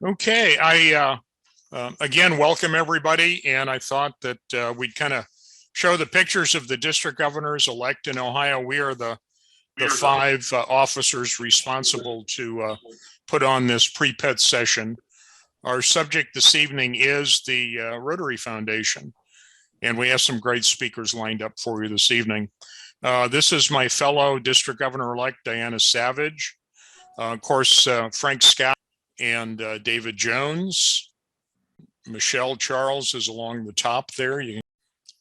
Okay, I again welcome everybody, and I thought that we'd kind of show the pictures of the district governors elect in Ohio. We are the five officers responsible to put on this pre-pet session. Our subject this evening is the Rotary Foundation, and we have some great speakers lined up for you this evening. This is my fellow district governor-elect Diana Savage, of course, Frank Scott and David Jones. Michelle Charles is along the top there,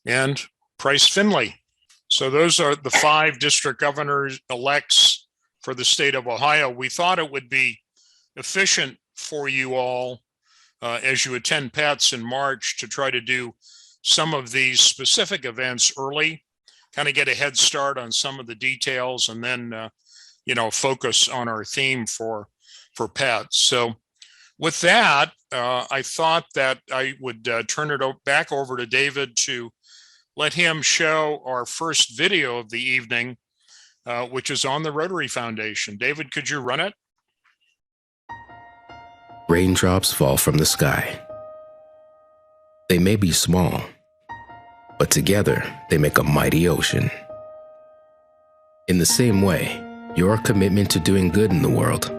and Price Finley. So those are the five district governors elects for the state of Ohio. We thought it would be efficient for you all as you attend PETS in March to try to do some of these specific events early, kind of get a head start on some of the details, and then focus on our theme for PETS. So with that, I thought that I would turn it back over to David to let him show our first video of the evening, which is on the Rotary Foundation. David, could you run it? Raindrops fall from the sky. They may be small, but together they make a mighty ocean. In the same way, your commitment to doing good in the world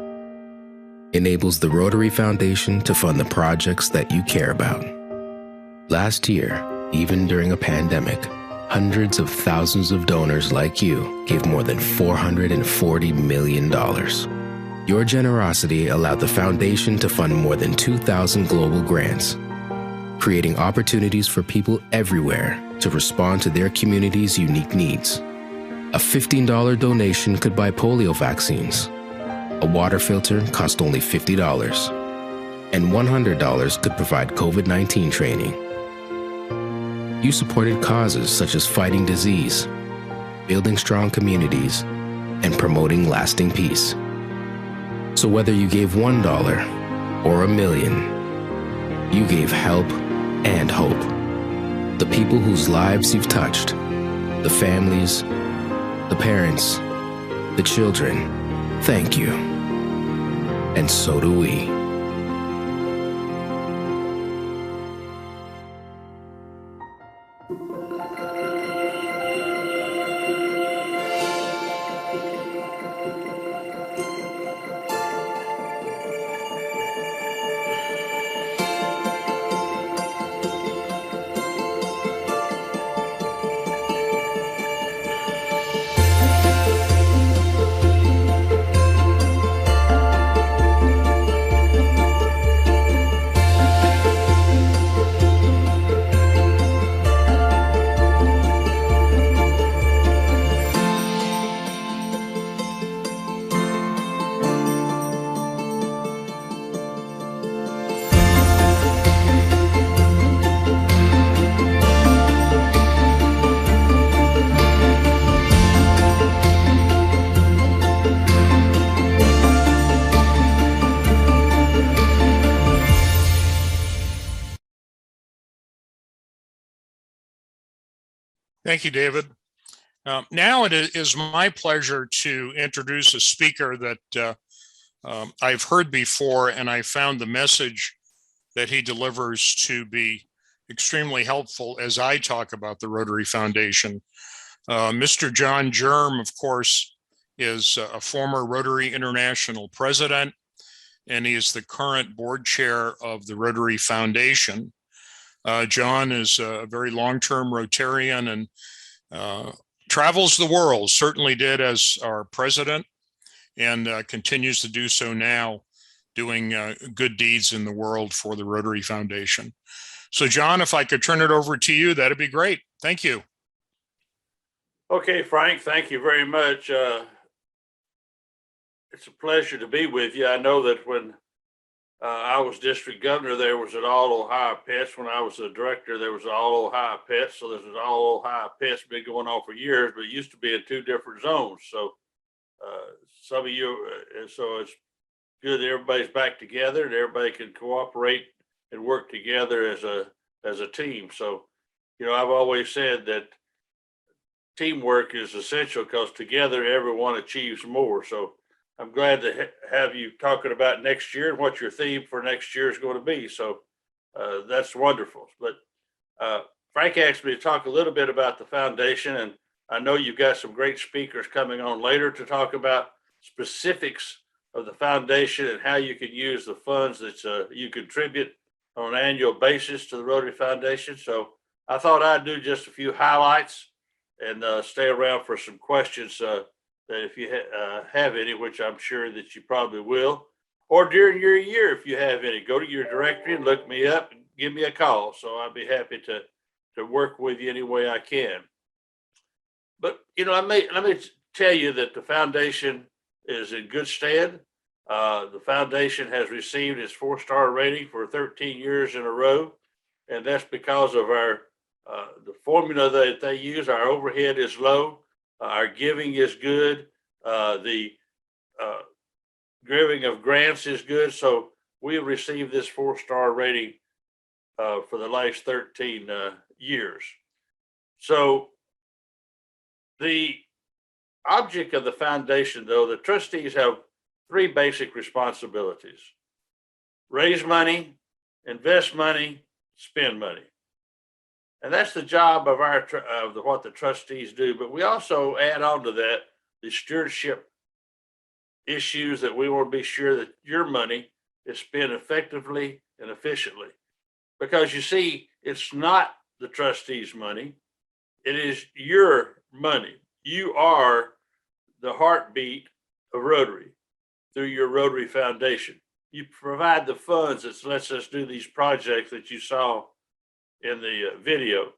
enables the Rotary Foundation to fund the projects that you care about. Last year, even during a pandemic, hundreds of thousands of donors like you gave more than $440 million. Your generosity allowed the foundation to fund more than 2,000 global grants, creating opportunities for people everywhere to respond to their community's unique needs. A $15 donation could buy polio vaccines. A water filter cost only $50, and $100 could provide COVID-19 training. You supported causes such as fighting disease, building strong communities, and promoting lasting peace. So whether you gave $1 or $1 million, you gave help and hope. The people whose lives you've touched, the families, the parents, the children, thank you. And so do we. Thank you, David. Now it is my pleasure to introduce a speaker that I've heard before, and I found the message that he delivers to be extremely helpful as I talk about the Rotary Foundation. Mr. John Germ, of course, is a former Rotary International president, and he is the current board chair of the Rotary Foundation. John is a very long-term Rotarian and travels the world, certainly did as our president, and continues to do so now, doing good deeds in the world for the Rotary Foundation. So John, if I could turn it over to you, that'd be great. Thank you. Okay, Frank, thank you very much. It's a pleasure to be with you. I know that when I was district governor, there was an all Ohio PETS. When I was the director, there was an all Ohio PETS. So there's an all Ohio PETS been going on for years, but it used to be in two different zones. So some of you, so it's good that everybody's back together and everybody can cooperate and work together as a team. So, I've always said that teamwork is essential because together everyone achieves more. So I'm glad to have you talking about next year and what your theme for next year is going to be. So that's wonderful. But Frank asked me to talk a little bit about the foundation, and I know you've got some great speakers coming on later to talk about specifics of the foundation and how you can use the funds that you contribute on an annual basis to the Rotary Foundation. So I thought I'd do just a few highlights and stay around for some questions that if you have any, which I'm sure that you probably will, or during your year, if you have any, go to your directory and look me up and give me a call. So I'd be happy to work with you any way I can. But, you know, let me tell you that the foundation is in good stead. The foundation has received its 4-star rating for 13 years in a row. And that's because of the formula that they use. Our overhead is low. Our giving is good. The giving of grants is good. So we have received this 4-star rating for the last 13 years. So the object of the foundation, though, the trustees have 3 basic responsibilities: raise money, invest money, spend money. And that's the job of what the trustees do. But we also add on to that the stewardship issues that we want to be sure that your money is spent effectively and efficiently. Because you see, it's not the trustees' money, it is your money. You are the heartbeat of Rotary through your Rotary Foundation. You provide the funds that lets us do these projects that you saw in the video.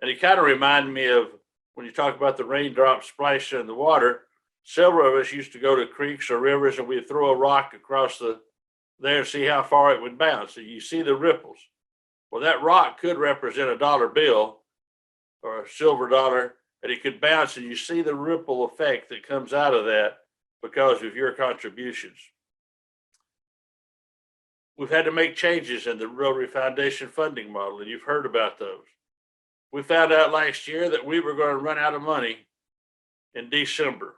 And it kind of reminded me of when you talk about the raindrops splashing in the water. Several of us used to go to creeks or rivers and we'd throw a rock across there and see how far it would bounce. So you see the ripples. Well, that rock could represent a dollar bill or a silver dollar, and it could bounce, and you see the ripple effect that comes out of that because of your contributions. We've had to make changes in the Rotary Foundation funding model, and you've heard about those. We found out last year that we were going to run out of money in December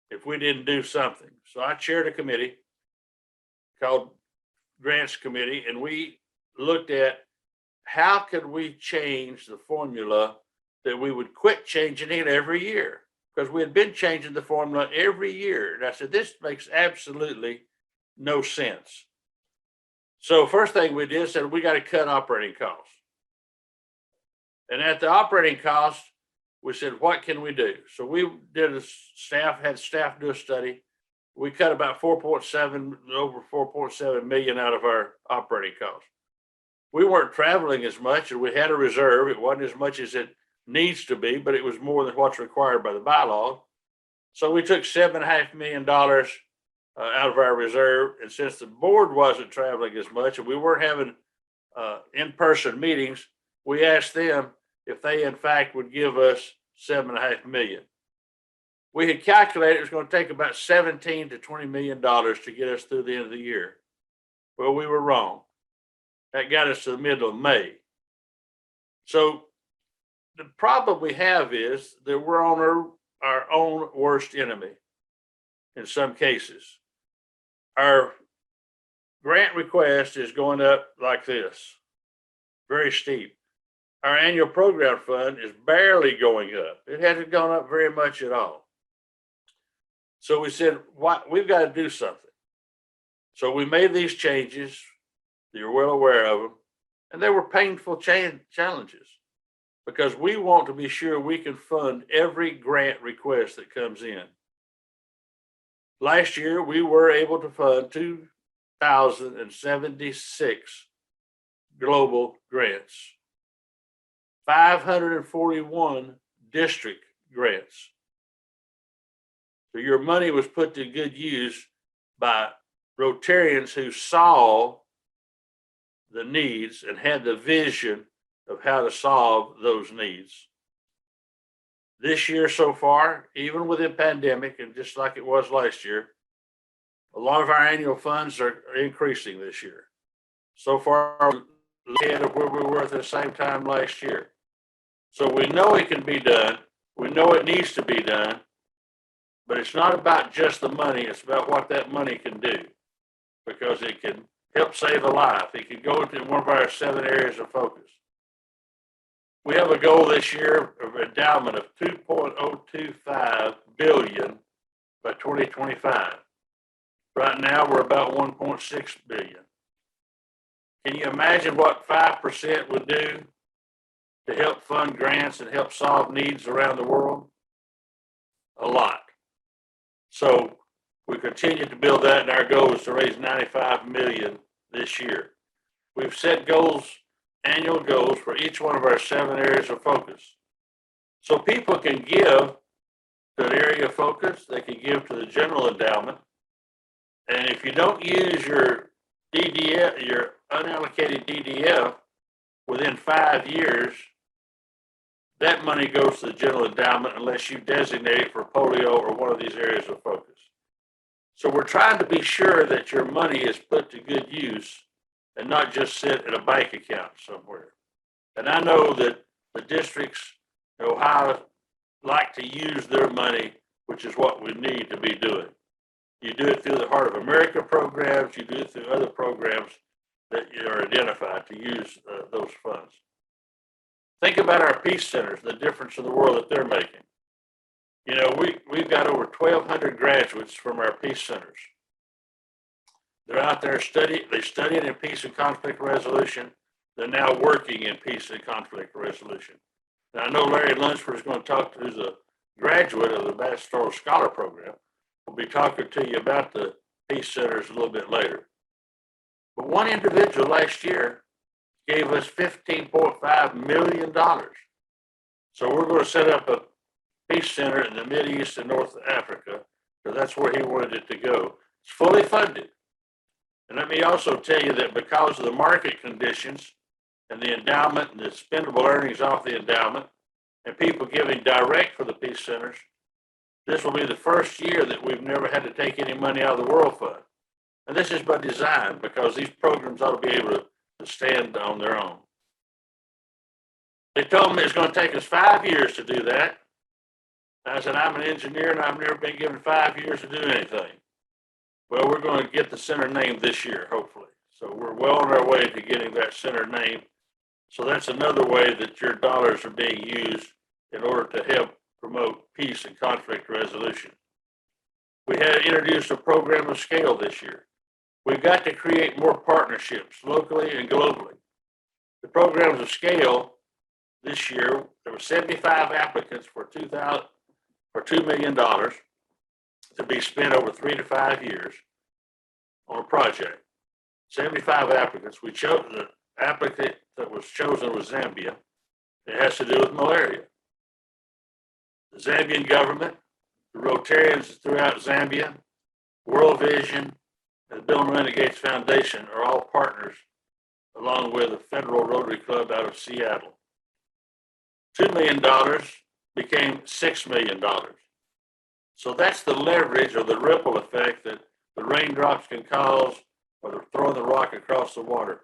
if we didn't do something. So I chaired a committee called Grants Committee, and we looked at how could we change the formula that we would quit changing it every year, because we had been changing the formula every year. And I said, this makes absolutely no sense. So first thing we did said, we got to cut operating costs. And at the operating cost, we said, what can we do? So we had staff do a study. We cut about over 4.7 million out of our operating costs. We weren't traveling as much, and we had a reserve. It wasn't as much as it needs to be, but it was more than what's required by the bylaws. So we took $7.5 million out of our reserve. And since the board wasn't traveling as much and we weren't having in-person meetings, we asked them if they in fact would give us $7.5 million. We had calculated it was going to take about $17 to $20 million to get us through the end of the year. Well, we were wrong. That got us to the middle of May. So the problem we have is that we're on our own worst enemy in some cases. Our grant request is going up like this, very steep. Our annual program fund is barely going up. It hasn't gone up very much at all. So we said, we've got to do something. So we made these changes. You're well aware of them. And they were painful challenges because we want to be sure we can fund every grant request that comes in. Last year, we were able to fund 2,076 global grants, 541 district grants. So your money was put to good use by Rotarians who saw the needs and had the vision of how to solve those needs. This year so far, even with the pandemic, and just like it was last year, a lot of our annual funds are increasing this year. So far, we're ahead of where we were at the same time last year. So we know it can be done. We know it needs to be done. But it's not about just the money, it's about what that money can do, because it can help save a life. It can go into one of our 7 areas of focus. We have a goal this year of endowment of $2.025 billion by 2025. Right now, we're about $1.6 billion. Can you imagine what 5% would do to help fund grants and help solve needs around the world? A lot. So we continue to build that, and our goal is to raise $95 million this year. We've set goals, annual goals for each one of our 7 areas of focus. So people can give to an area of focus, they can give to the general endowment. And if you don't use your DDF, your unallocated DDF within 5 years, that money goes to the general endowment unless you designate it for polio or one of these areas of focus. So we're trying to be sure that your money is put to good use and not just sit in a bank account somewhere. And I know that the districts in Ohio like to use their money, which is what we need to be doing. You do it through the Heart of America programs, you do it through other programs that are identified to use those funds. Think about our peace centers, the difference in the world that they're making. You know, we've got over 1,200 graduates from our peace centers. They're out there studying, they studied in peace and conflict resolution. They're now working in peace and conflict resolution. Now, I know Larry Lunsford is going to talk to, who's a graduate of the Pastoral Scholar Program. We'll be talking to you about the peace centers a little bit later. But one individual last year gave us $15.5 million. So we're going to set up a peace center in the Mideast and North Africa, because that's where he wanted it to go. It's fully funded. And let me also tell you that because of the market conditions and the endowment and the spendable earnings off the endowment and people giving direct for the peace centers, this will be the first year that we've never had to take any money out of the World Fund. And this is by design, because these programs ought to be able to stand on their own. They told me it's going to take us 5 years to do that. I said, I'm an engineer and I've never been given 5 years to do anything. Well, we're going to get the center named this year, hopefully. So we're well on our way to getting that center named. So that's another way that your dollars are being used in order to help promote peace and conflict resolution. We had introduced a program of scale this year. We've got to create more partnerships locally and globally. The programs of scale this year, there were 75 applicants for $2 million to be spent over 3 to 5 years on a project. 75 applicants. We chose the applicant that was chosen was Zambia. It has to do with malaria. The Zambian government, the Rotarians throughout Zambia, World Vision, and the Bill and Melinda Gates Foundation are all partners, along with the Federal Rotary Club out of Seattle. $2 million became $6 million. So that's the leverage or the ripple effect that the raindrops can cause, or the throwing the rock across the water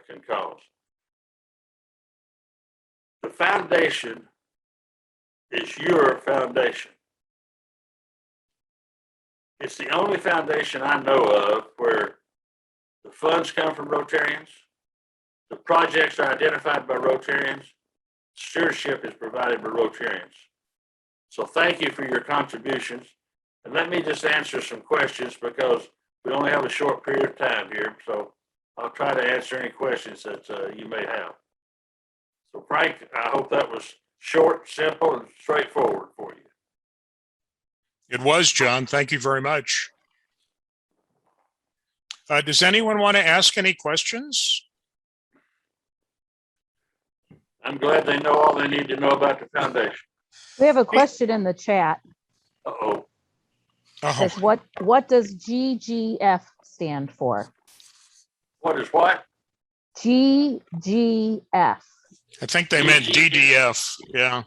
can cause. The foundation is your foundation. It's the only foundation I know of where the funds come from Rotarians, the projects are identified by Rotarians, stewardship is provided by Rotarians. So thank you for your contributions. And let me just answer some questions, because we only have a short period of time here. So I'll try to answer any questions that you may have. So Frank, I hope that was short, simple, and straightforward for you. It was, John. Thank you very much. Does anyone want to ask any questions? I'm glad they know all they need to know about the foundation. We have a question in the chat. Uh-oh. Says, what does GGF stand for? What is what? GGF. I think they meant DDF. Yeah.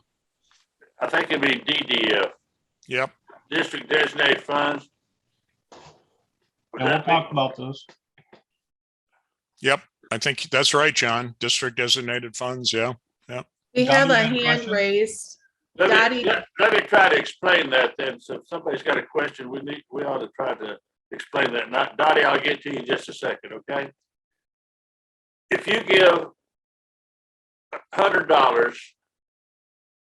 I think it'd be DDF. Yep. District designated funds. Would Yeah, we'll that be- talk about those. Yep. I think that's right, John. District designated funds. Yeah. We John, have you a had a hand question? raised. Let me try to explain that then. So if somebody's got a question, we ought to try to explain that. Not Dottie, I'll get to you in just a second, okay? If you give $100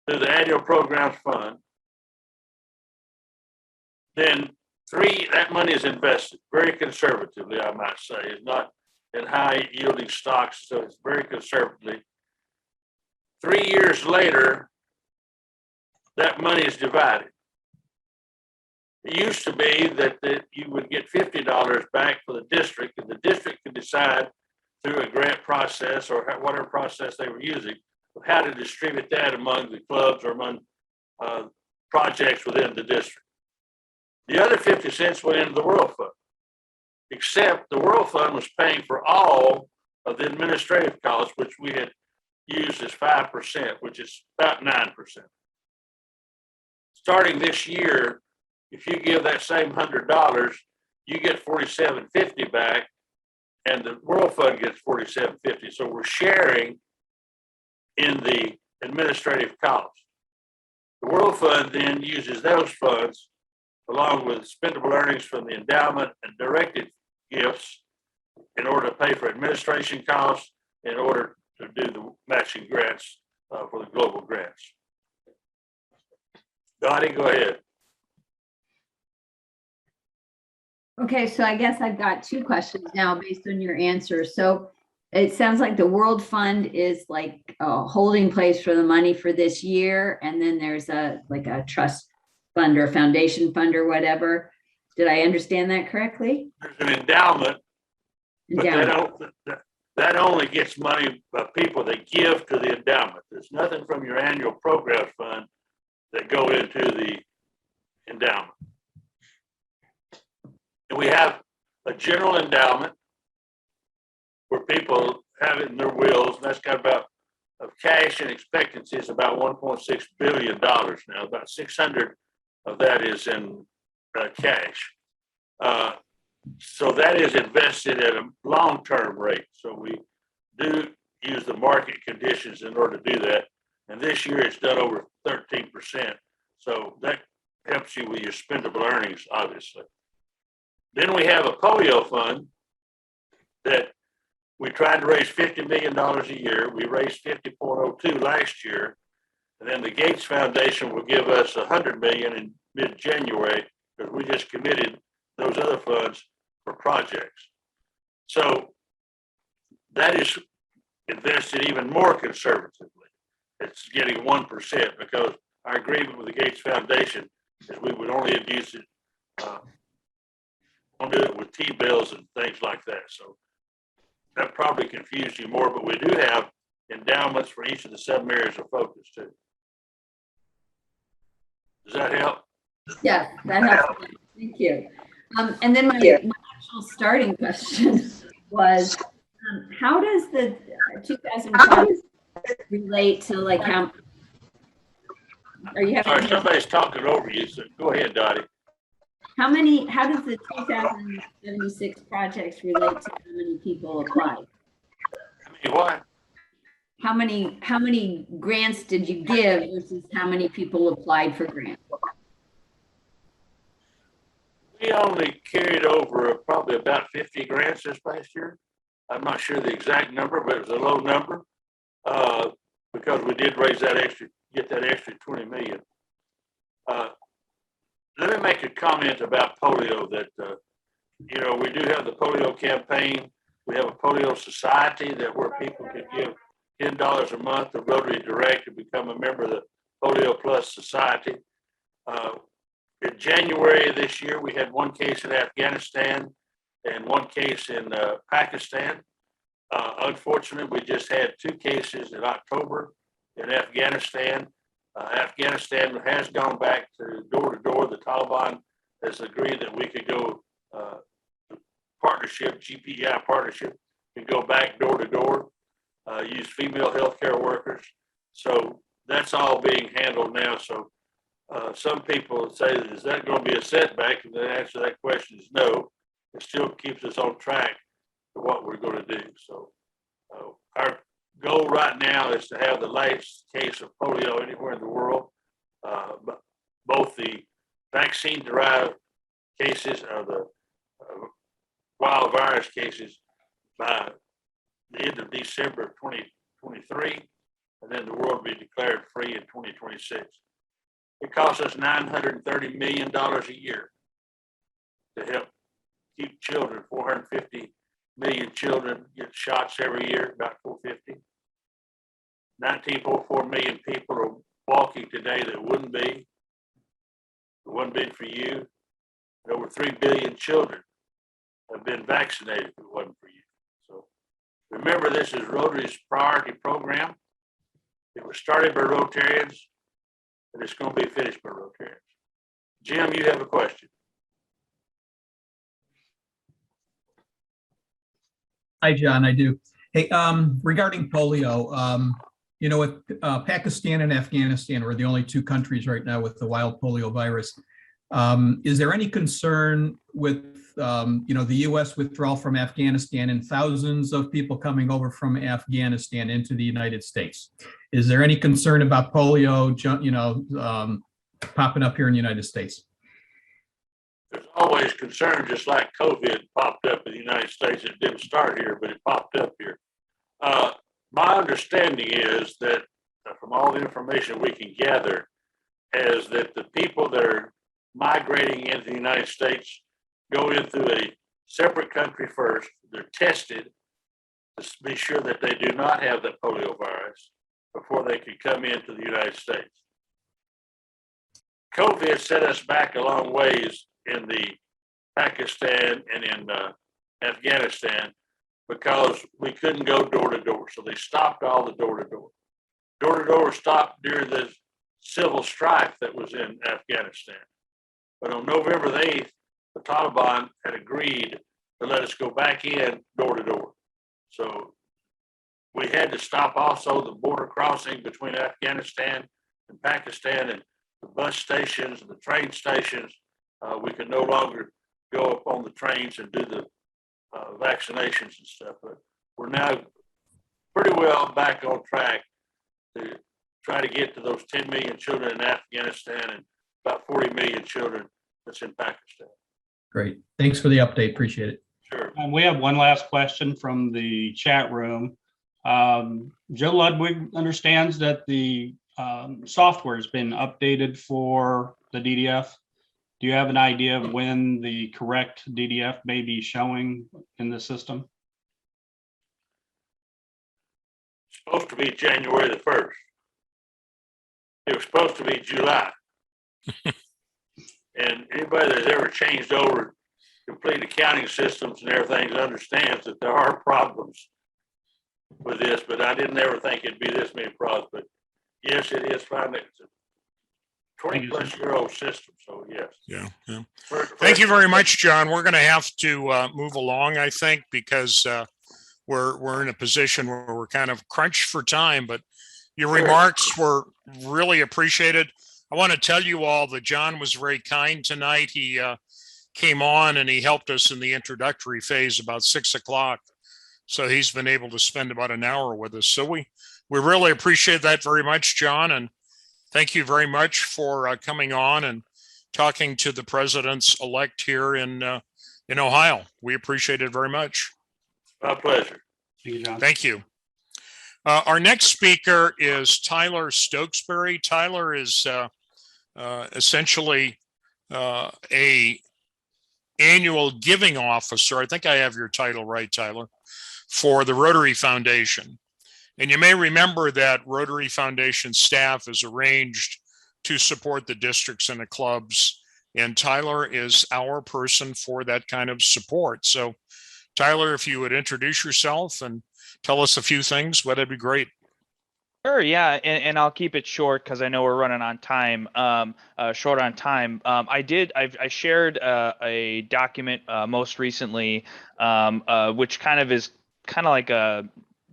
to the annual programs fund, then that money is invested very conservatively, I might say. It's not in high yielding stocks, so it's very conservatively. 3 years later, that money is divided. It used to be that you would get $50 back for the district, and the district could decide through a grant process or whatever process they were using how to distribute that among the clubs or among projects within the district. The other 50 cents went into the World Fund, except the World Fund was paying for all of the administrative costs, which we had used as 5%, which is about 9%. Starting this year, if you give that same $100, you get $47.50 back, and the World Fund gets $47.50. So we're sharing in the administrative costs. The World Fund then uses those funds along with spendable earnings from the endowment and directed gifts in order to pay for administration costs, in order to do the matching grants for the global grants. Dottie, go ahead. Okay, so I guess I've got two questions now based on your answer. So it sounds like the World Fund is like a holding place for the money for this year, and then there's a trust fund or foundation fund or whatever. Did I understand that correctly? There's an endowment, but that only gets money by people that give to the endowment. There's nothing from your annual programs fund that go into the endowment. And we have a general endowment where people have it in their wills, and that's got about of cash and expectancy is about $1.6 billion now. About 600 of that is in cash. So that is invested at a long-term rate. So we do use the market conditions in order to do that. And this year it's done over 13%. So that helps you with your spendable earnings, obviously. Then we have a polio fund that we tried to raise $50 million a year. We raised 50.02 last year. And then the Gates Foundation will give us $100 million in mid-January because we just committed those other funds for projects. So that is invested even more conservatively. It's getting 1% because our agreement with the Gates Foundation is we would only have used it, only do it with T-bills and things like that. So that probably confused you more, but we do have endowments for each of the 7 areas of focus too. Does that help? Yes, that helps. Thank you. And then my actual starting question was, how does the 2005 relate to like how? Are you having? Sorry, somebody's talking over you. So go ahead, Dottie. How does the 2076 projects relate to how many people applied? I mean, what? How many grants did you give versus how many people applied for grants? We only carried over probably about 50 grants this past year. I'm not sure the exact number, but it was a low number because we did raise that get that extra 20 million. Let me make a comment about polio that, we do have the polio campaign. We have a polio society where people can give $10 a month to Rotary Direct to become a member of the Polio Plus Society. In January of this year, we had 1 case in Afghanistan and 1 case in Pakistan. Unfortunately, we just had 2 cases in October in Afghanistan. Afghanistan has gone back to door. The Taliban has agreed that we could go partnership, GPI partnership, can go back door to door, use female healthcare workers. So that's all being handled now. So some people say, is that going to be a setback? And the answer to that question is no. It still keeps us on track to what we're going to do. So our goal right now is to have the last case of polio anywhere in the world. But both the vaccine-derived cases or the wild virus cases by the end of December of 2023, and then the world will be declared free in 2026. It costs us $930 million a year to help keep children. 450 million children get shots every year, about 450. 19.4 million people are walking today that wouldn't be. It wouldn't be for you. And over 3 billion children have been vaccinated if it wasn't for you. So remember, this is Rotary's priority program. It was started by Rotarians, and it's going to be finished by Rotarians. Jim, you have a question. Hi, John, I do. Hey, regarding polio, with Pakistan and Afghanistan are the only two countries right now with the wild polio virus. Is there any concern with, the U.S. withdrawal from Afghanistan and thousands of people coming over from Afghanistan into the United States? Is there any concern about polio, popping up here in the United States? There's always concern, just like COVID popped up in the United States. It didn't start here, but it popped up here. My understanding is that from all the information we can gather is that the people that are migrating into the United States go in through a separate country first. They're tested to be sure that they do not have the polio virus before they can come into the United States. COVID set us back a long ways in the Pakistan and in Afghanistan because we couldn't go door to door. So they stopped all the door to door. Door to door stopped during the civil strife that was in Afghanistan. But on November the 8th, the Taliban had agreed to let us go back in door to door. So we had to stop also the border crossing between Afghanistan and Pakistan, and the bus stations and the train stations. We could no longer go up on the trains and do the vaccinations and stuff. But we're now pretty well back on track to try to get to those 10 million children in Afghanistan and about 40 million children that's in Pakistan. Great. Thanks for the update. Appreciate it. Sure. We have one last question from the chat room. Joe Ludwig understands that the software has been updated for the DDF. Do you have an idea of when the correct DDF may be showing in the system? It's supposed to be January the 1st. It was supposed to be July. And anybody that's ever changed over complete accounting systems and everything understands that there are problems with this, but I didn't ever think it'd be this many problems. But yes, it is finally. It's a 20-plus-year-old system, so yes. Yeah. Thank you very much, John. We're going to have to move along, I think, because we're in a position where we're kind of crunched for time. But your remarks were really appreciated. I want to tell you all that John was very kind tonight. He came on and he helped us in the introductory phase about 6 o'clock. So he's been able to spend about an hour with us. So we really appreciate that very much, John. And thank you very much for coming on and talking to the presidents-elect here in Ohio. We appreciate it very much. My pleasure. Thank you, John. Thank you. Our next speaker is Tyler Stokesbury. Tyler is essentially a annual giving officer. I think I have your title right, Tyler, for the Rotary Foundation. And you may remember that Rotary Foundation staff is arranged to support the districts and the clubs. And Tyler is our person for that kind of support. So Tyler, if you would introduce yourself and tell us a few things, that'd be great. Sure, yeah, and I'll keep it short because I know we're running on time, short on time. I shared a document most recently, which kind of is kind of like a,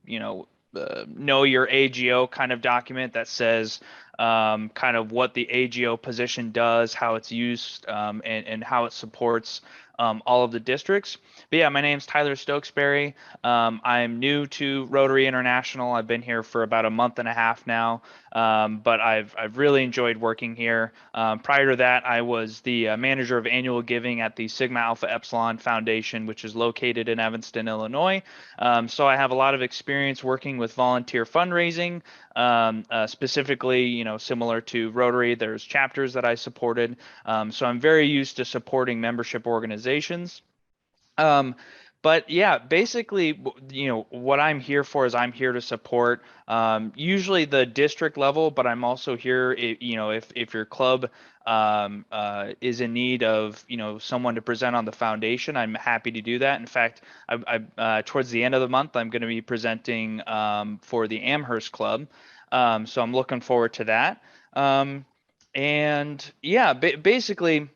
know your AGO kind of document that says kind of what the AGO position does, how it's used, and how it supports all of the districts. But yeah, my name's Tyler Stokesbury. I'm new to Rotary International. I've been here for about a month and a half now, but I've really enjoyed working here. Prior to that, I was the manager of annual giving at the Sigma Alpha Epsilon Foundation, which is located in Evanston, Illinois. So I have a lot of experience working with volunteer fundraising, specifically, similar to Rotary. There's chapters that I supported. So I'm very used to supporting membership organizations. But yeah, basically, what I'm here for is I'm here to support usually the district level, but I'm also here, if your club is in need of, someone to present on the foundation, I'm happy to do that. In fact, I towards the end of the month, I'm going to be presenting for the Amherst Club. So I'm looking forward to that. And yeah, basically,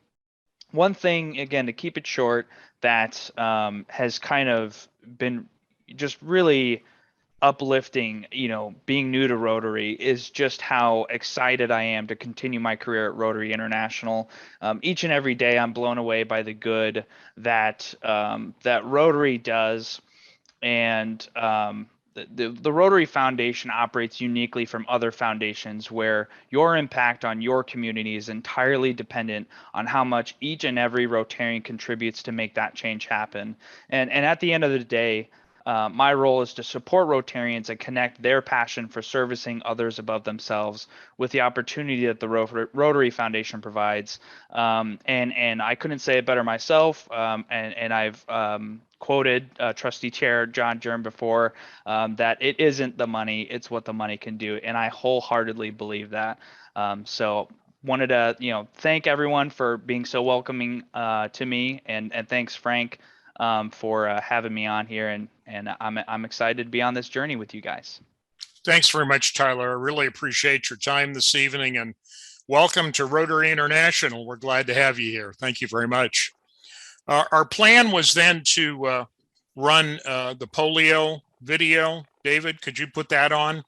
one thing, again, to keep it short, that has kind of been just really uplifting, being new to Rotary, is just how excited I am to continue my career at Rotary International. Each and every day, I'm blown away by the good that that Rotary does, and the Rotary Foundation operates uniquely from other foundations, where your impact on your community is entirely dependent on how much each and every Rotarian contributes to make that change happen. And at the end of the day, my role is to support Rotarians and connect their passion for servicing others above themselves with the opportunity that the Rotary Foundation provides. And I couldn't say it better myself. And I've quoted Trustee Chair John Germ before, that it isn't the money, it's what the money can do. And I wholeheartedly believe that. So wanted to, thank everyone for being so welcoming to me, and thanks, Frank, for having me on here, and I'm excited to be on this journey with you guys. Thanks very much, Tyler. I really appreciate your time this evening, and welcome to Rotary International. We're glad to have you here. Thank you very much. Our plan was then to run the polio video. David, could you put that on?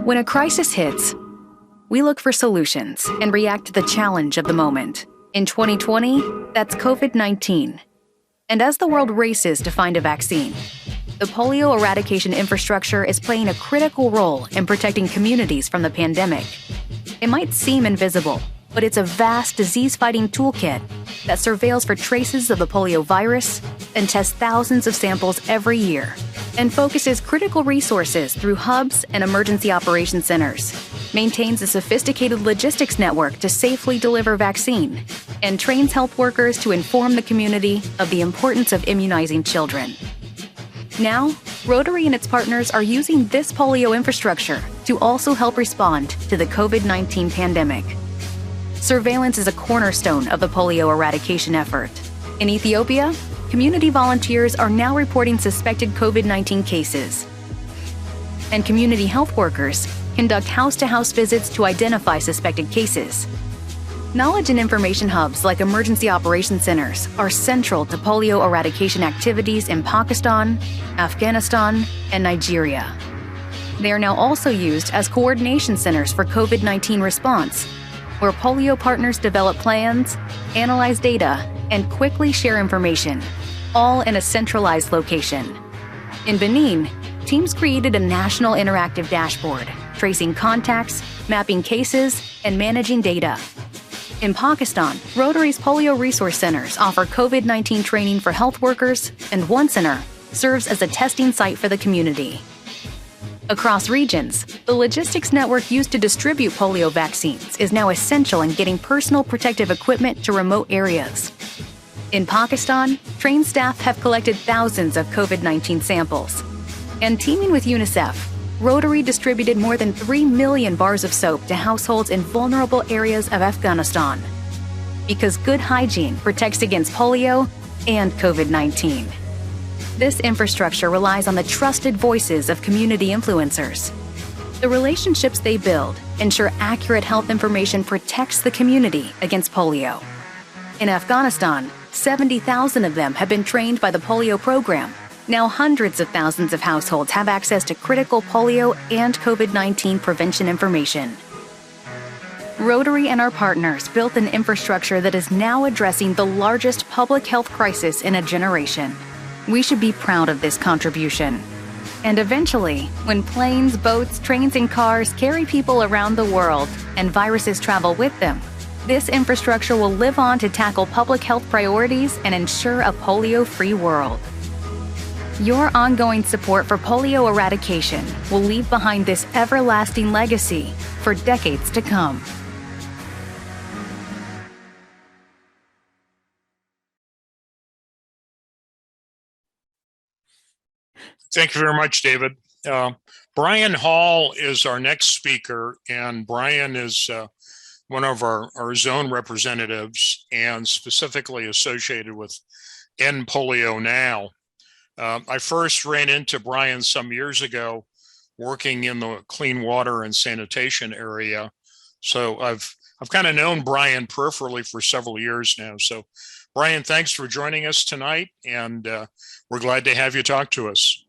When a crisis hits, we look for solutions and react to the challenge of the moment. In 2020, that's COVID-19. And as the world races to find a vaccine, the polio eradication infrastructure is playing a critical role in protecting communities from the pandemic. It might seem invisible, but it's a vast disease-fighting toolkit that surveils for traces of the polio virus and tests thousands of samples every year, and focuses critical resources through hubs and emergency operations centers, maintains a sophisticated logistics network to safely deliver vaccine, and trains health workers to inform the community of the importance of immunizing children. Now, Rotary and its partners are using this polio infrastructure to also help respond to the COVID-19 pandemic. Surveillance is a cornerstone of the polio eradication effort. In Ethiopia, community volunteers are now reporting suspected COVID-19 cases. And community health workers conduct house-to-house visits to identify suspected cases. Knowledge and information hubs like emergency operations centers are central to polio eradication activities in Pakistan, Afghanistan, and Nigeria. They are now also used as coordination centers for COVID-19 response, where polio partners develop plans, analyze data, and quickly share information, all in a centralized location. In Benin, teams created a national interactive dashboard, tracing contacts, mapping cases, and managing data. In Pakistan, Rotary's polio resource centers offer COVID-19 training for health workers, and one center serves as a testing site for the community. Across regions, the logistics network used to distribute polio vaccines is now essential in getting personal protective equipment to remote areas. In Pakistan, trained staff have collected thousands of COVID-19 samples. And teaming with UNICEF, Rotary distributed more than 3 million bars of soap to households in vulnerable areas of Afghanistan. Because good hygiene protects against polio and COVID-19. This infrastructure relies on the trusted voices of community influencers. The relationships they build ensure accurate health information protects the community against polio. In Afghanistan, 70,000 of them have been trained by the polio program. Now hundreds of thousands of households have access to critical polio and COVID-19 prevention information. Rotary and our partners built an infrastructure that is now addressing the largest public health crisis in a generation. We should be proud of this contribution. And eventually, when planes, boats, trains, and cars carry people around the world and viruses travel with them, this infrastructure will live on to tackle public health priorities and ensure a polio-free world. Your ongoing support for polio eradication will leave behind this everlasting legacy for decades to come. Thank you very much, David. Brian Hall is our next speaker, and Brian is one of our zone representatives and specifically associated with End Polio Now. I first ran into Brian some years ago working in the clean water and sanitation area. So I've kind of known Brian peripherally for several years now. So Brian, thanks for joining us tonight, and we're glad to have you talk to us.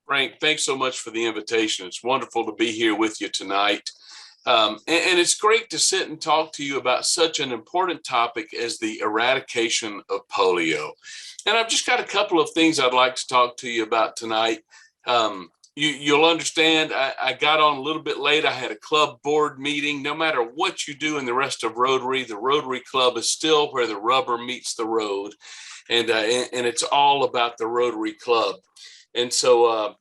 Frank, thanks so much for the invitation. It's wonderful to be here with you tonight. And it's great to sit and talk to you about such an important topic as the eradication of polio. And I've just got a couple of things I'd like to talk to you about tonight. You'll understand I got on a little bit late. I had a club board meeting. No matter what you do in the rest of Rotary, the Rotary Club is still where the rubber meets the road. And it's all about the Rotary Club. And so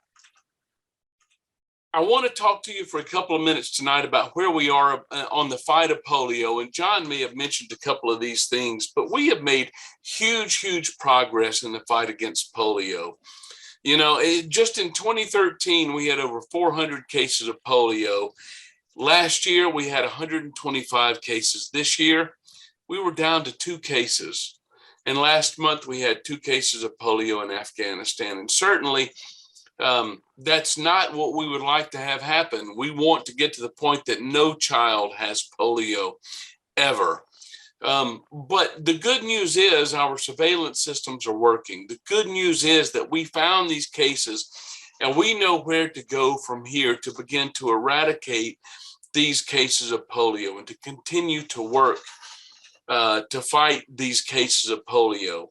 I want to talk to you for a couple of minutes tonight about where we are on the fight of polio. And John may have mentioned a couple of these things, but we have made huge progress in the fight against polio. You know, just in 2013, we had over 400 cases of polio. Last year, we had 125 cases. This year, we were down to 2 cases. And last month, we had 2 cases of polio in Afghanistan. And certainly, that's not what we would like to have happen. We want to get to the point that no child has polio ever. But the good news is our surveillance systems are working. The good news is that we found these cases and we know where to go from here to begin to eradicate these cases of polio and to continue to work to fight these cases of polio.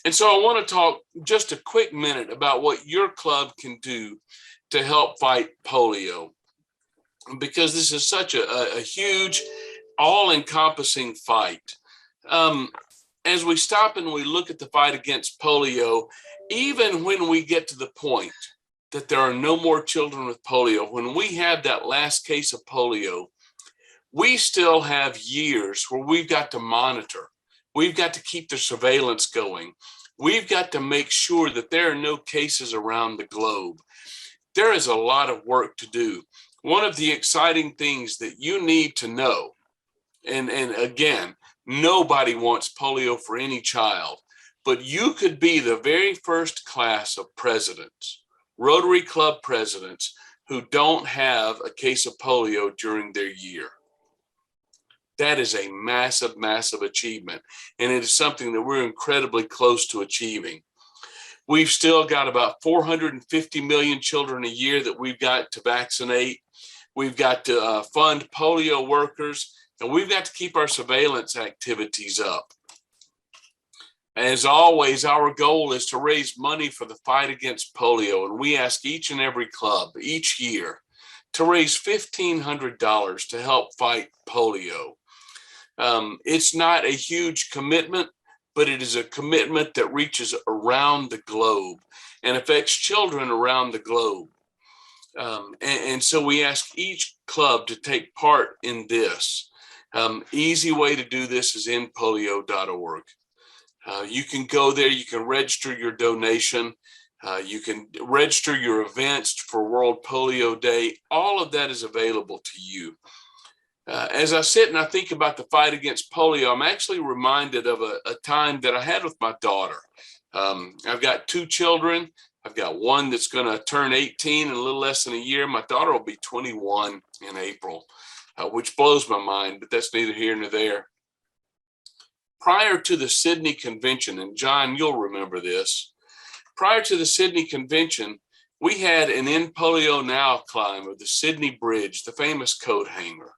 And so I want to talk just a quick minute about what your club can do to help fight polio, because this is such a huge, all-encompassing fight. As we stop and we look at the fight against polio, even when we get to the point that there are no more children with polio, when we have that last case of polio, we still have years where we've got to monitor. We've got to keep the surveillance going. We've got to make sure that there are no cases around the globe. There is a lot of work to do. One of the exciting things that you need to know, and again, nobody wants polio for any child, but you could be the very first class of presidents, Rotary Club presidents, who don't have a case of polio during their year. That is a massive achievement. And it is something that we're incredibly close to achieving. We've still got about 450 million children a year that we've got to vaccinate. We've got to fund polio workers, and we've got to keep our surveillance activities up. As always, our goal is to raise money for the fight against polio. And we ask each and every club each year to raise $1,500 to help fight polio. It's not a huge commitment, but it is a commitment that reaches around the globe and affects children around the globe. And so we ask each club to take part in this. Easy way to do this is endpolio.org. You can go there, you can register your donation, you can register your events for World Polio Day. All of that is available to you. As I sit and I think about the fight against polio, I'm actually reminded of a time that I had with my daughter. I've got two children. I've got one that's going to turn 18 in a little less than a year. My daughter will be 21 in April, which blows my mind, but that's neither here nor there. Prior to the Sydney Convention, and John, you'll remember this, prior to the Sydney Convention, we had an End Polio Now climb of the Sydney Bridge, the famous coat hanger.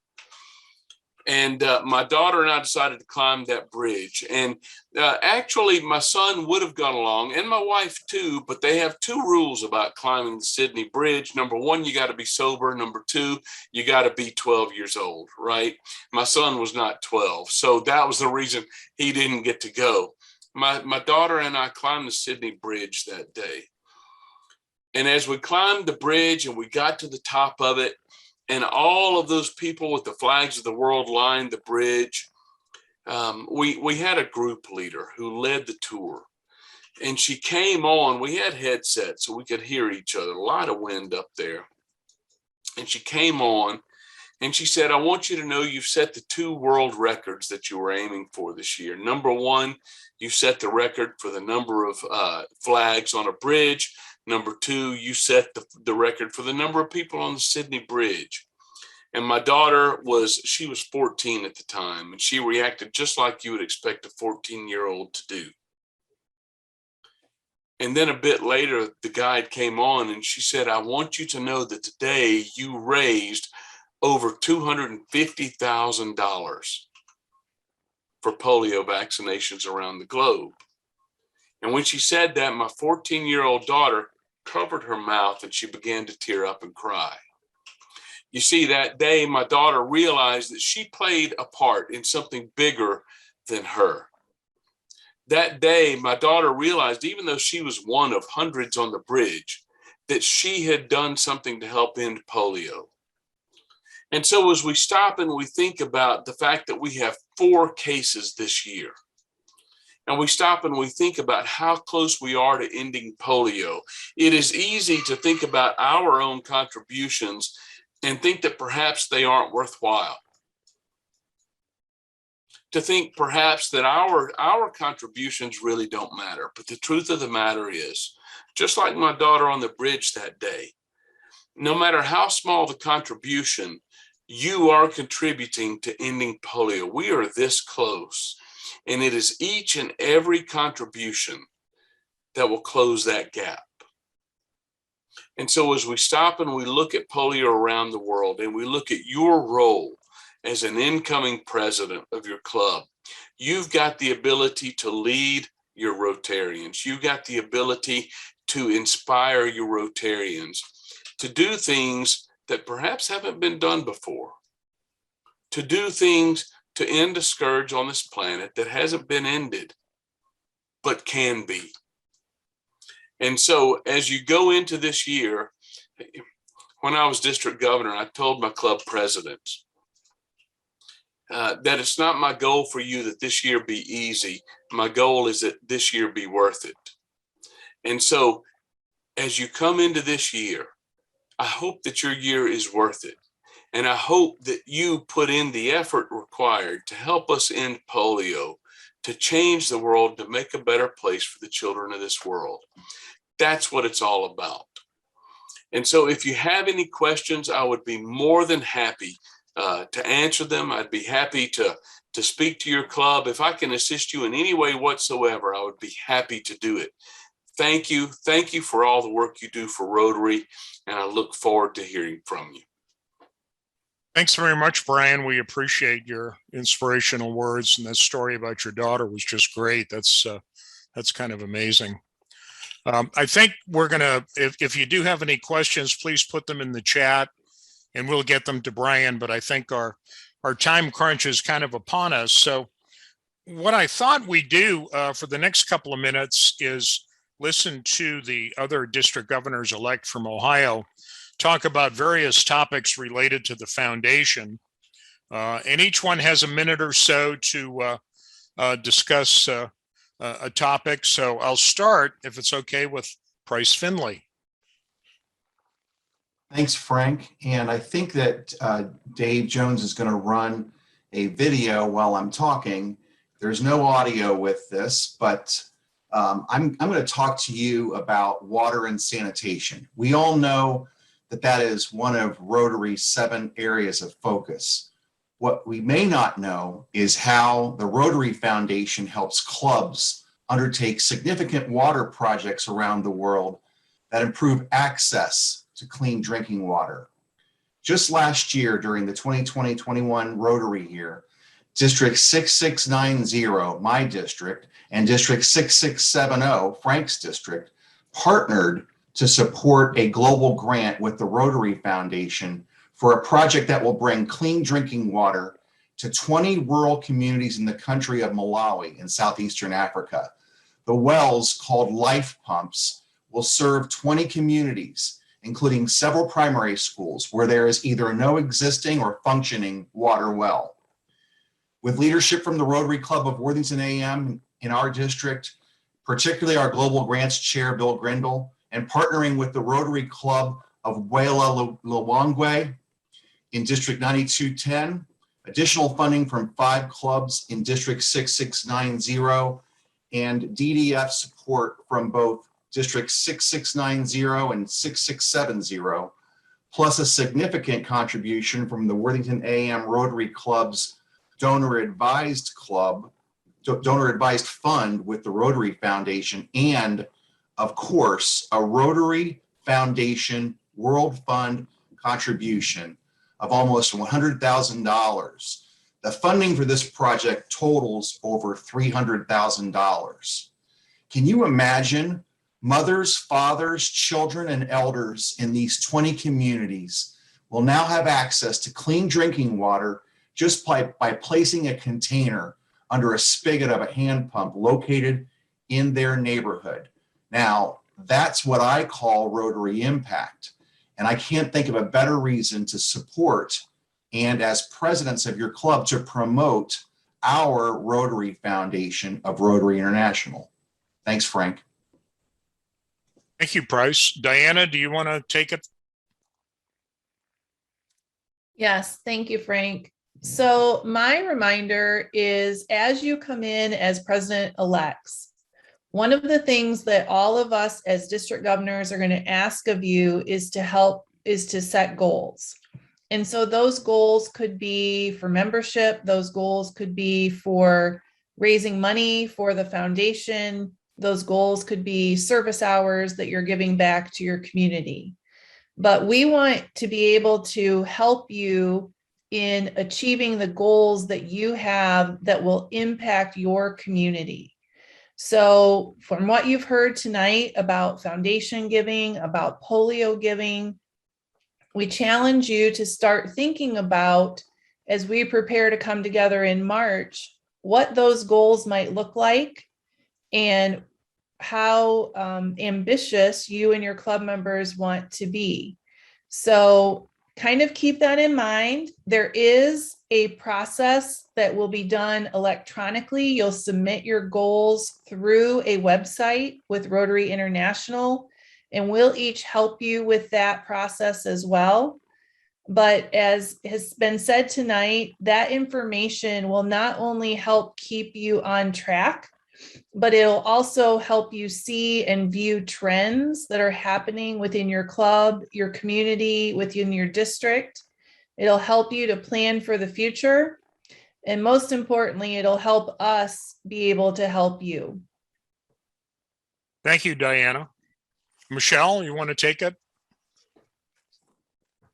And my daughter and I decided to climb that bridge. And actually, my son would have gone along, and my wife too, but they have two rules about climbing the Sydney Bridge. Number one, you got to be sober. Number two, you got to be 12 years old, right? My son was not 12, so that was the reason he didn't get to go. My daughter and I climbed the Sydney Bridge that day. And as we climbed the bridge and we got to the top of it, and all of those people with the flags of the world lined the bridge, we had a group leader who led the tour. And she came on, we had headsets so we could hear each other, a lot of wind up there. And she came on and she said, I want you to know you've set the two world records that you were aiming for this year. Number one, you set the record for the number of flags on a bridge. Number two, you set the record for the number of people on the Sydney Bridge. And my daughter she was 14 at the time, and she reacted just like you would expect a 14-year-old to do. And then a bit later, the guide came on and she said, I want you to know that today you raised over $250,000 for polio vaccinations around the globe. And when she said that, my 14-year-old daughter covered her mouth and she began to tear up and cry. You see, that day, my daughter realized that she played a part in something bigger than her. That day, my daughter realized, even though she was one of hundreds on the bridge, that she had done something to help end polio. And so as we stop and we think about the fact that we have 4 cases this year, and we stop and we think about how close we are to ending polio, it is easy to think about our own contributions and think that perhaps they aren't worthwhile. To think perhaps that our contributions really don't matter. But the truth of the matter is, just like my daughter on the bridge that day, no matter how small the contribution, you are contributing to ending polio. We are this close. And it is each and every contribution that will close that gap. And so as we stop and we look at polio around the world and we look at your role as an incoming president of your club, you've got the ability to lead your Rotarians. You've got the ability to inspire your Rotarians to do things that perhaps haven't been done before, to do things to end a scourge on this planet that hasn't been ended, but can be. And so as you go into this year, when I was district governor, I told my club presidents that it's not my goal for you that this year be easy. My goal is that this year be worth it. And so as you come into this year, I hope that your year is worth it. And I hope that you put in the effort required to help us end polio, to change the world, to make a better place for the children of this world. That's what it's all about. And so if you have any questions, I would be more than happy to answer them. I'd be happy to speak to your club. If I can assist you in any way whatsoever, I would be happy to do it. Thank you. Thank you for all the work you do for Rotary, and I look forward to hearing from you. Thanks very much, Brian. We appreciate your inspirational words, and that story about your daughter was just great. That's kind of amazing. I think we're gonna, if you do have any questions, please put them in the chat. and we'll get them to Brian, but I think our time crunch is kind of upon us. So what I thought we'd do for the next couple of minutes is listen to the other district governors-elect from Ohio talk about various topics related to the foundation. And each one has a minute or so to discuss a topic. So I'll start, if it's okay, with Price Finley. Thanks, Frank. And I think that Dave Jones is going to run a video while I'm talking. There's no audio with this, but I'm going to talk to you about water and sanitation. We all know that that is one of Rotary's 7 areas of focus. What we may not know is how the Rotary Foundation helps clubs undertake significant water projects around the world that improve access to clean drinking water. Just last year, during the 2020-21 Rotary year, District 6690, my district, and District 6670, Frank's district, partnered to support a global grant with the Rotary Foundation for a project that will bring clean drinking water to 20 rural communities in the country of Malawi in southeastern Africa. The wells, called life pumps, will serve 20 communities, including several primary schools where there is either no existing or functioning water well. With leadership from the Rotary Club of Worthington AM in our district, particularly our Global Grants Chair, Bill Grindle, and partnering with the Rotary Club of Wela Lwangwe in District 9210, additional funding from 5 clubs in District 6690, and DDF support from both District 6690 and 6670, plus a significant contribution from the Worthington AM Rotary Club's donor advised fund with the Rotary Foundation, and of course, a Rotary Foundation World Fund contribution of almost $100,000. The funding for this project totals over $300,000. Can you imagine mothers, fathers, children, and elders in these 20 communities will now have access to clean drinking water just by placing a container under a spigot of a hand pump located in their neighborhood? Now, that's what I call Rotary Impact. And I can't think of a better reason to support, and as presidents of your club, to promote our Rotary Foundation of Rotary International. Thanks, Frank. Thank you, Price. Diana, do you want to take it? Yes, thank you, Frank. So my reminder is, as you come in as president-elects, one of the things that all of us as district governors are going to ask of you is to set goals. And so those goals could be for membership, those goals could be for raising money for the foundation, those goals could be service hours that you're giving back to your community. But we want to be able to help you in achieving the goals that you have that will impact your community. So from what you've heard tonight about foundation giving, about polio giving, we challenge you to start thinking about, as we prepare to come together in March, what those goals might look like and how ambitious you and your club members want to be. So kind of keep that in mind. There is a process that will be done electronically. You'll submit your goals through a website with Rotary International, and we'll each help you with that process as well. But as has been said tonight, that information will not only help keep you on track, but it'll also help you see and view trends that are happening within your club, your community, within your district. It'll help you to plan for the future. And most importantly, it'll help us be able to help you. Thank you, Diana. Michelle, you want to take it?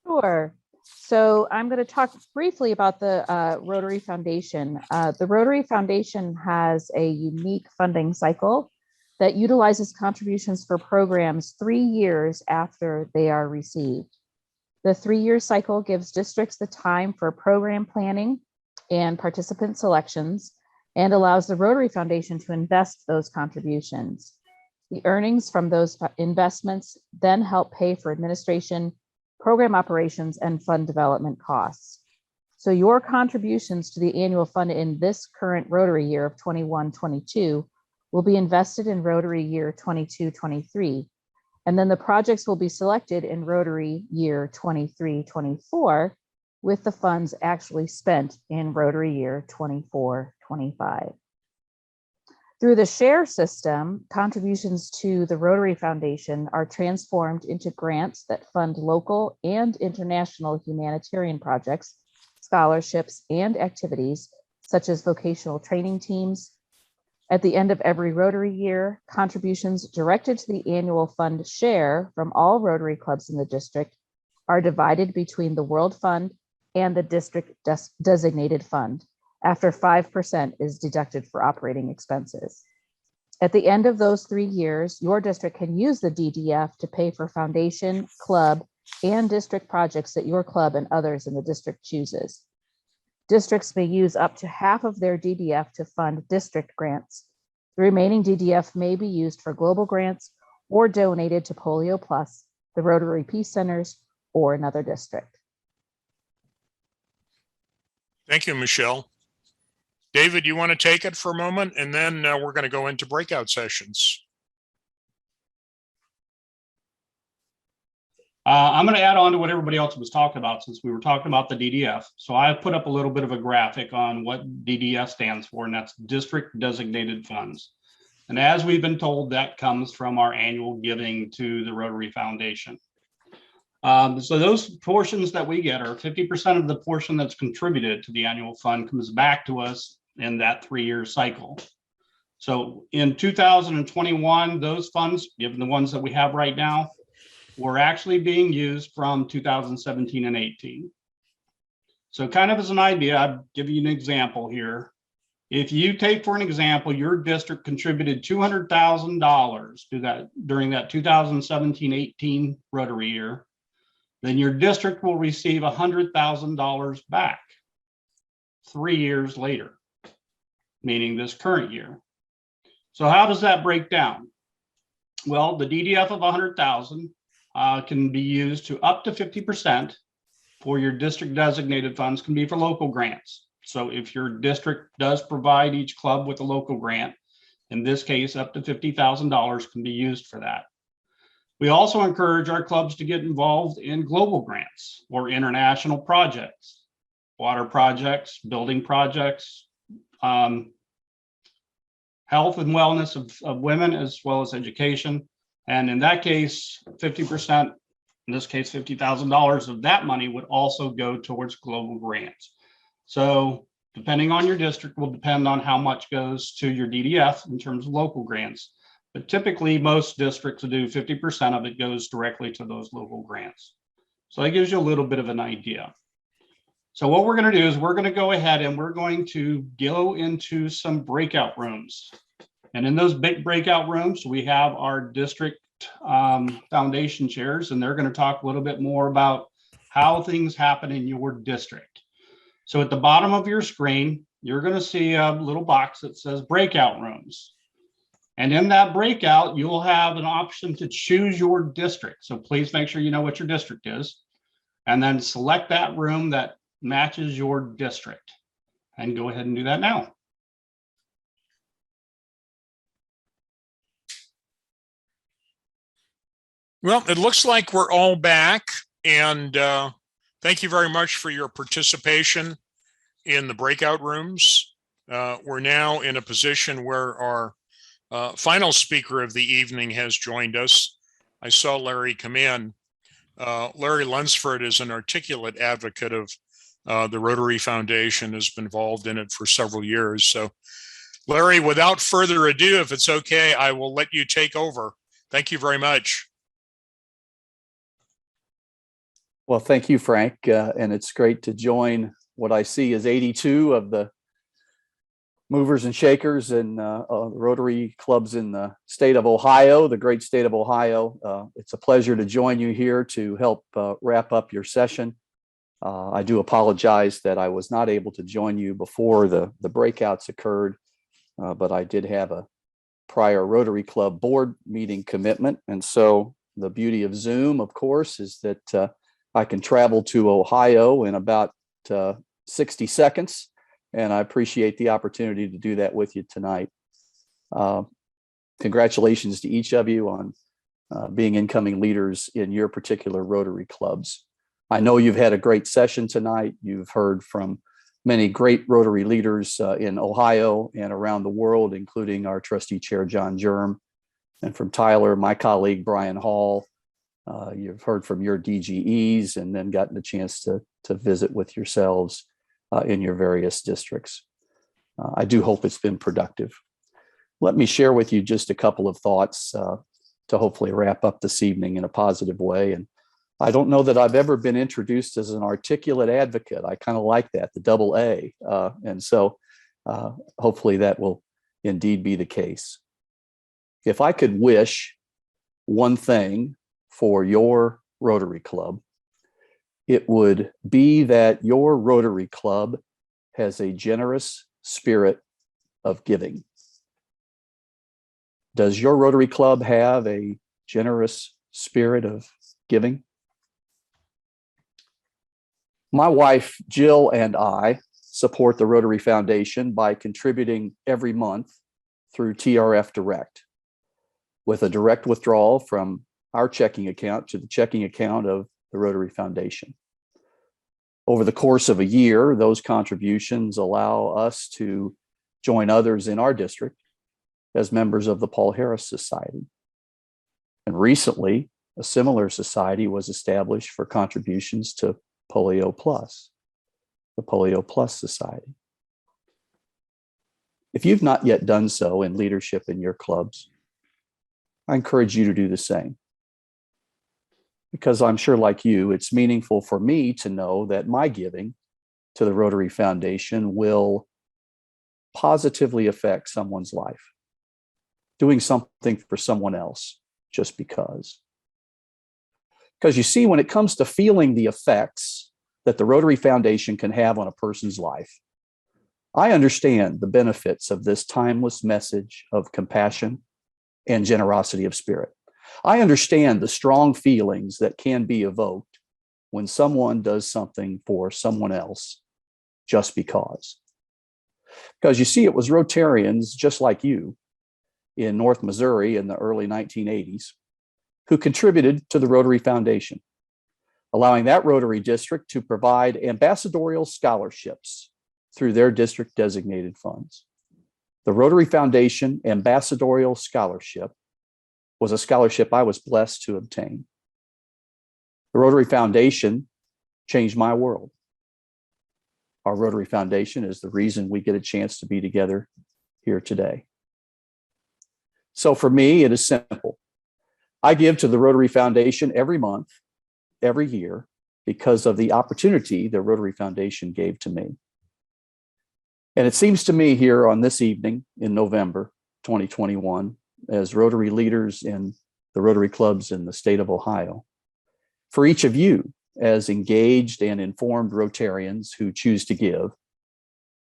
Sure. So I'm going to talk briefly about the Rotary Foundation. The Rotary Foundation has a unique funding cycle that utilizes contributions for programs 3 years after they are received. The 3-year cycle gives districts the time for program planning and participant selections and allows the Rotary Foundation to invest those contributions. The earnings from those investments then help pay for administration, program operations, and fund development costs. So your contributions to the annual fund in this current Rotary year of 21-22 will be invested in Rotary year 22-23. And then the projects will be selected in Rotary year 23-24 with the funds actually spent in Rotary year 24-25. Through the share system, contributions to the Rotary Foundation are transformed into grants that fund local and international humanitarian projects, scholarships, and activities such as vocational training teams. At the end of every Rotary year, contributions directed to the annual fund share from all Rotary clubs in the district are divided between the World Fund and the district designated fund, after 5% is deducted for operating expenses. At the end of those 3 years, your district can use the DDF to pay for foundation, club, and district projects that your club and others in the district chooses. Districts may use up to half of their DDF to fund district grants. The remaining DDF may be used for global grants or donated to Polio Plus, the Rotary Peace Centers, or another district. Thank you, Michelle. David, you want to take it for a moment, and then we're going to go into breakout sessions. I'm going to add on to what everybody else was talking about, since we were talking about the DDF. So I put up a little bit of a graphic on what DDF stands for, and that's District Designated Funds. And as we've been told, that comes from our annual giving to the Rotary Foundation. So those portions that we get are 50% of the portion that's contributed to the annual fund comes back to us in that 3-year cycle. So in 2021, those funds, given the ones that we have right now, were actually being used from 2017 and 18. So kind of as an idea, I'll give you an example here. If you take, for an example, your district contributed $200,000 to that during that 2017-18 Rotary year, then your district will receive $100,000 back 3 years later, meaning this current year. So how does that break down? Well, the DDF of 100,000 can be used to up to 50% for your district designated funds, can be for local grants. So if your district does provide each club with a local grant, in this case, up to $50,000 can be used for that. We also encourage our clubs to get involved in global grants or international projects, water projects, building projects, health and wellness of women, as well as education. And in that case, 50%, in this case, $50,000 of that money would also go towards global grants. So depending on your district will depend on how much goes to your DDF in terms of local grants. But typically most districts do 50% of it goes directly to those local grants. So that gives you a little bit of an idea. So what we're going to do is we're going to go ahead and we're going to go into some breakout rooms. And in those big breakout rooms, we have our district foundation chairs, and they're going to talk a little bit more about how things happen in your district. So at the bottom of your screen, you're going to see a little box that says breakout rooms. And in that breakout, you'll have an option to choose your district. So please make sure you know what your district is, and then select that room that matches your district. And go ahead and do that now. Well, it looks like we're all back, and thank you very much for your participation in the breakout rooms. We're now in a position where our final speaker of the evening has joined us. I saw Larry come in. Larry Lunsford is an articulate advocate of the Rotary Foundation, has been involved in it for several years. So Larry, without further ado, if it's okay, I will let you take over. Thank you very much. Well, thank you, Frank. And it's great to join what I see as 82 of the movers and shakers and Rotary clubs in the state of Ohio, the great state of Ohio. It's a pleasure to join you here to help wrap up your session. I do apologize that I was not able to join you before the breakouts occurred, but I did have a prior Rotary Club board meeting commitment. And so the beauty of Zoom, of course, is that I can travel to Ohio in about 60 seconds. And I appreciate the opportunity to do that with you tonight. Congratulations to each of you on being incoming leaders in your particular Rotary clubs. I know you've had a great session tonight. You've heard from many great Rotary leaders in Ohio and around the world, including our trustee chair, John Germ, and from Tyler, my colleague, Brian Hall. You've heard from your DGEs and then gotten a chance to visit with yourselves in your various districts. I do hope it's been productive. Let me share with you just a couple of thoughts to hopefully wrap up this evening in a positive way. And I don't know that I've ever been introduced as an articulate advocate. I kind of like that, the double A. And so hopefully that will indeed be the case. If I could wish one thing for your Rotary Club, it would be that your Rotary Club has a generous spirit of giving. Does your Rotary Club have a generous spirit of giving? My wife, Jill, and I support the Rotary Foundation by contributing every month through TRF Direct, with a direct withdrawal from our checking account to the checking account of the Rotary Foundation. Over the course of a year, those contributions allow us to join others in our district as members of the Paul Harris Society. And recently, a similar society was established for contributions to Polio Plus, the Polio Plus Society. If you've not yet done so in leadership in your clubs, I encourage you to do the same. Because I'm sure, like you, it's meaningful for me to know that my giving to the Rotary Foundation will positively affect someone's life, doing something for someone else just because. Because you see, when it comes to feeling the effects that the Rotary Foundation can have on a person's life, I understand the benefits of this timeless message of compassion and generosity of spirit. I understand the strong feelings that can be evoked when someone does something for someone else just because. Because you see, it was Rotarians just like you in North Missouri in the early 1980s who contributed to the Rotary Foundation, allowing that Rotary district to provide ambassadorial scholarships through their district designated funds. The Rotary Foundation Ambassadorial Scholarship was a scholarship I was blessed to obtain. The Rotary Foundation changed my world. Our Rotary Foundation is the reason we get a chance to be together here today. So for me, it is simple. I give to the Rotary Foundation every month, every year, because of the opportunity the Rotary Foundation gave to me. And it seems to me here on this evening in November 2021, as Rotary leaders in the Rotary clubs in the state of Ohio, for each of you as engaged and informed Rotarians who choose to give,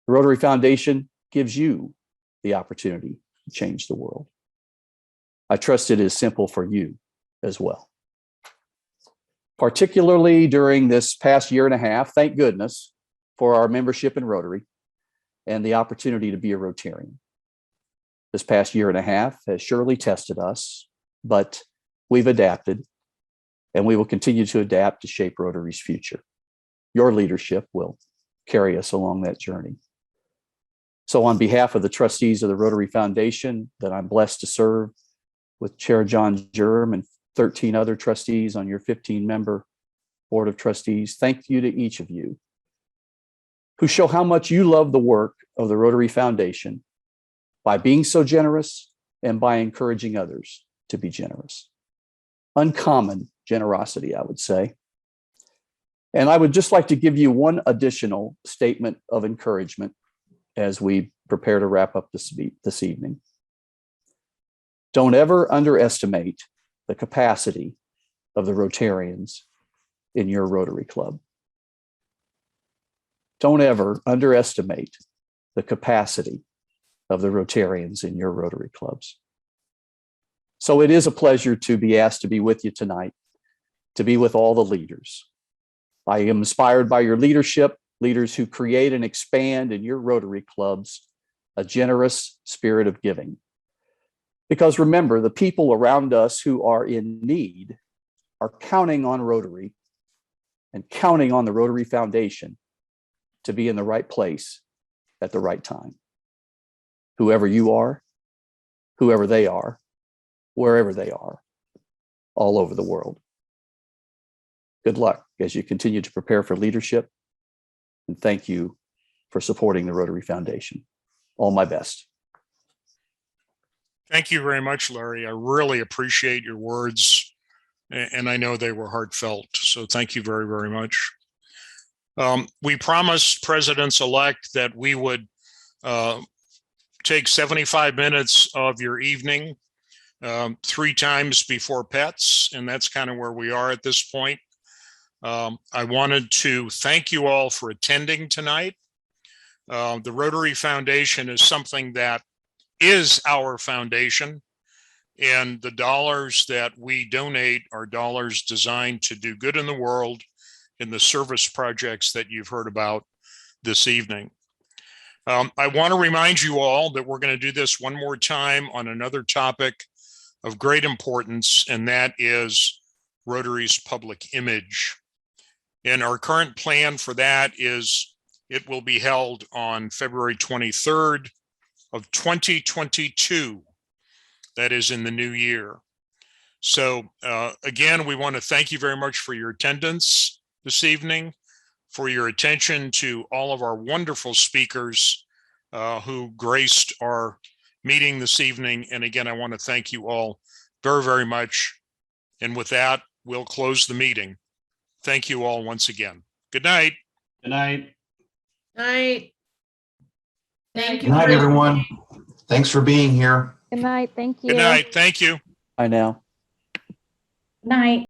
the Rotary Foundation gives you the opportunity to change the world. I trust it is simple for you as well. Particularly during this past year and a half, thank goodness for our membership in Rotary and the opportunity to be a Rotarian. This past year and a half has surely tested us, but we've adapted and we will continue to adapt to shape Rotary's future. Your leadership will carry us along that journey. So on behalf of the trustees of the Rotary Foundation that I'm blessed to serve with Chair John Germ and 13 other trustees on your 15-member Board of Trustees, thank you to each of you who show how much you love the work of the Rotary Foundation by being so generous and by encouraging others to be generous. Uncommon generosity, I would say. And I would just like to give you one additional statement of encouragement as we prepare to wrap up this evening. Don't ever underestimate the capacity of the Rotarians in your Rotary Club. Don't ever underestimate the capacity of the Rotarians in your Rotary clubs. So it is a pleasure to be asked to be with you tonight, to be with all the leaders. I am inspired by your leadership, leaders who create and expand in your Rotary clubs a generous spirit of giving. Because remember, the people around us who are in need are counting on Rotary and counting on the Rotary Foundation to be in the right place at the right time. Whoever you are, whoever they are, wherever they are, all over the world. Good luck as you continue to prepare for leadership, and thank you for supporting the Rotary Foundation. All my best. Thank you very much, Larry. I really appreciate your words, and I know they were heartfelt. So thank you very, very much. We promised presidents-elect that we would take 75 minutes of your evening 3 times before pets, and that's kind of where we are at this point. I wanted to thank you all for attending tonight. The Rotary Foundation is something that is our foundation, and the dollars that we donate are dollars designed to do good in the world in the service projects that you've heard about this evening. I want to remind you all that we're going to do this one more time on another topic of great importance, and that is Rotary's public image. And our current plan for that is it will be held on February 23rd of 2022. That is in the new year. So again, we want to thank you very much for your attendance this evening, for your attention to all of our wonderful speakers who graced our meeting this evening. And again, I want to thank you all very, very much. And with that, we'll close the meeting. Thank you all once again. Good night. Good night. Night. Thank you. Good night, everyone. Thanks for being here. Good night. Thank you. Good night. Thank you. Bye now. Night.